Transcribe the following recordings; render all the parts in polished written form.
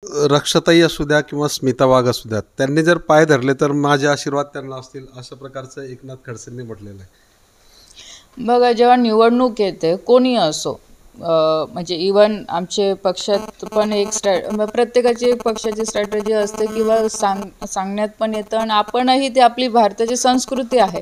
रक्षाताई असू द्या किंवा स्मिता वाघ असू द्या, त्यांनी जर पाय धरले तर माझे आशीर्वाद त्यांना असतील, अशा प्रकारचं एकनाथ खडसेंनी म्हटलेलं आहे. बघा, जेव्हा निवडणूक येते कोणी असो, म्हणजे इवन आमचे पक्षात पण एक प्रत्येकाची एक पक्षाची स्ट्रॅटेजी असते किंवा सांगण्यात पण येतं. आणि आपणही ती आपली भारताची संस्कृती आहे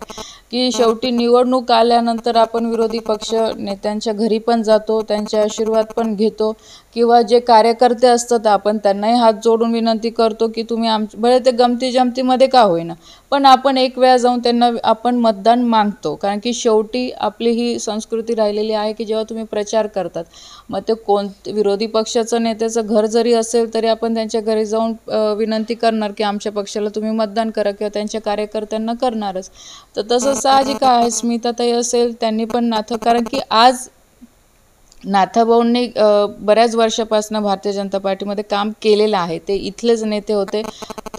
की शेवटी निवडणूक आल्यानंतर आपण विरोधी पक्ष नेत्यांच्या घरी पण जातो, त्यांचे आशीर्वाद पण घेतो किंवा जे कार्यकर्ते असतात आपण त्यांनाही हात जोडून विनंती करतो की तुम्ही बरे ते गमती जमतीमध्ये का होईना पण आपण एक वेळा जाऊन त्यांना आपण मतदान मागतो. कारण की शेवटी आपली ही संस्कृती राहिलेली आहे की जेव्हा तुम्ही प्रचार करतात, मग ते विरोधी पक्षाचं नेत्याचं घर जरी असेल तरी आपण त्यांच्या घरी जाऊन विनंती करणार की आमच्या पक्षाला तुम्ही मतदान करा किंवा त्यांच्या कार्यकर्त्यांना करणारच. तर तसं साहजिक आहे. स्मिताताई असेल त्यांनी पण कारण की आज नाथाभाऊंनी बऱ्याच वर्षापासून भारतीय जनता पार्टीमध्ये काम केलेलं आहे. ते इथलेच नेते होते.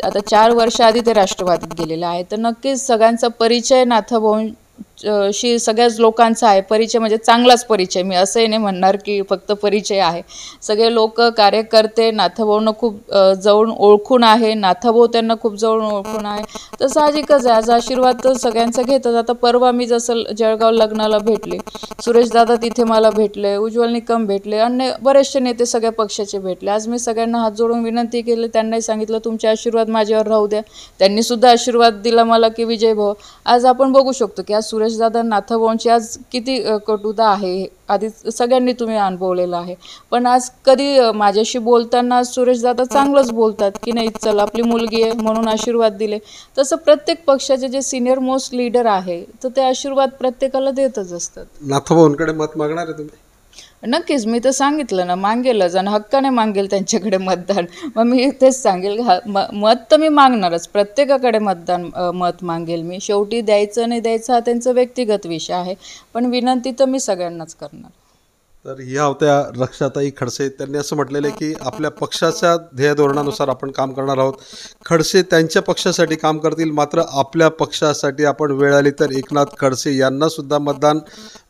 आता 4 वर्ष आधी ते राष्ट्रवादीत गेलेले आहे. तर नक्कीच सगळ्यांचा परिचय नाथाभाऊंशी सगळ्याच लोकांचा आहे. परिचय म्हणजे चांगलाच परिचय, मी असंही नाही म्हणणार की फक्त परिचय आहे. सगळे लोक कार्यकर्ते नाथाभाऊंना खूप जवळून ओळखून आहे, नाथाभाऊ त्यांना खूप जवळून ओळखून आहे. तर साहजिकच आहे, आज आशीर्वाद तर सगळ्यांचा घेतात. आता परवा मी जसं जळगाव लग्नाला भेटले, सुरेशदादा तिथे मला भेटले, उज्ज्वल निकम भेटले, अन्य बरेचसे नेते सगळ्या पक्षाचे भेटले. आज मी सगळ्यांना हात जोडून विनंती केली, त्यांनाही सांगितलं तुमचे आशीर्वाद माझ्यावर राहू द्या. त्यांनी सुद्धा आशीर्वाद दिला मला की विजय भाऊ. आज आपण बघू शकतो की आज सुरेशदादा नाथाभाऊंची आज किती कटुता आहे, आधी सगळ्यांनी तुम्ही अनुभवलेलं आहे. पण आज कधी माझ्याशी बोलताना सुरेशदादा चांगलंच बोलतात की नाही चल आपली मुलगी आहे म्हणून आशीर्वाद दिले. तसं प्रत्येक पक्षाचे जे सिनियर मोस्ट लीडर आहे तर ते आशीर्वाद प्रत्येकाला देतच असतात. नाथाभाऊंकडे मत मागणार आहे तुम्ही? नक्कीच, मी तर सांगितलं ना, मागेलच आणि हक्काने मागेल त्यांच्याकडे मतदान. मग मी तेच सांगेल, मत तर मी मागणारच, प्रत्येकाकडे मत मागेल मी. शेवटी द्यायचं नाही द्यायचं हा त्यांचा व्यक्तिगत विषय आहे, पण विनंती तर मी सगळ्यांनाच करणार. तर ह्या होत्या रक्षाताई खडसे. त्यांनी असं म्हटलेलं आहे की आपल्या पक्षाच्या ध्येय धोरणानुसार आपण काम करणार आहोत. खडसे त्यांच्या पक्षासाठी काम करतील, मात्र आपल्या पक्षासाठी आपण वेळ आली तर एकनाथ खडसे यांना सुद्धा मतदान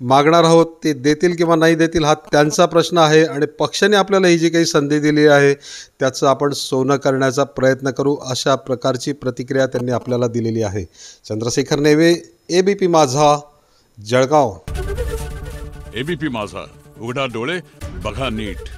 मागणार आहोत. ते देतील किंवा नाही देतील हा त्यांचा प्रश्न आहे आणि पक्षाने आपल्याला ही जी काही संधी दिली आहे त्याचं आपण सोनं करण्याचा प्रयत्न करू, अशा प्रकारची प्रतिक्रिया त्यांनी आपल्याला दिलेली आहे. चंद्रशेखर नेवे, ABP माझा, जळगाव. ABP माझा, उघडा डोळे बघा नीट.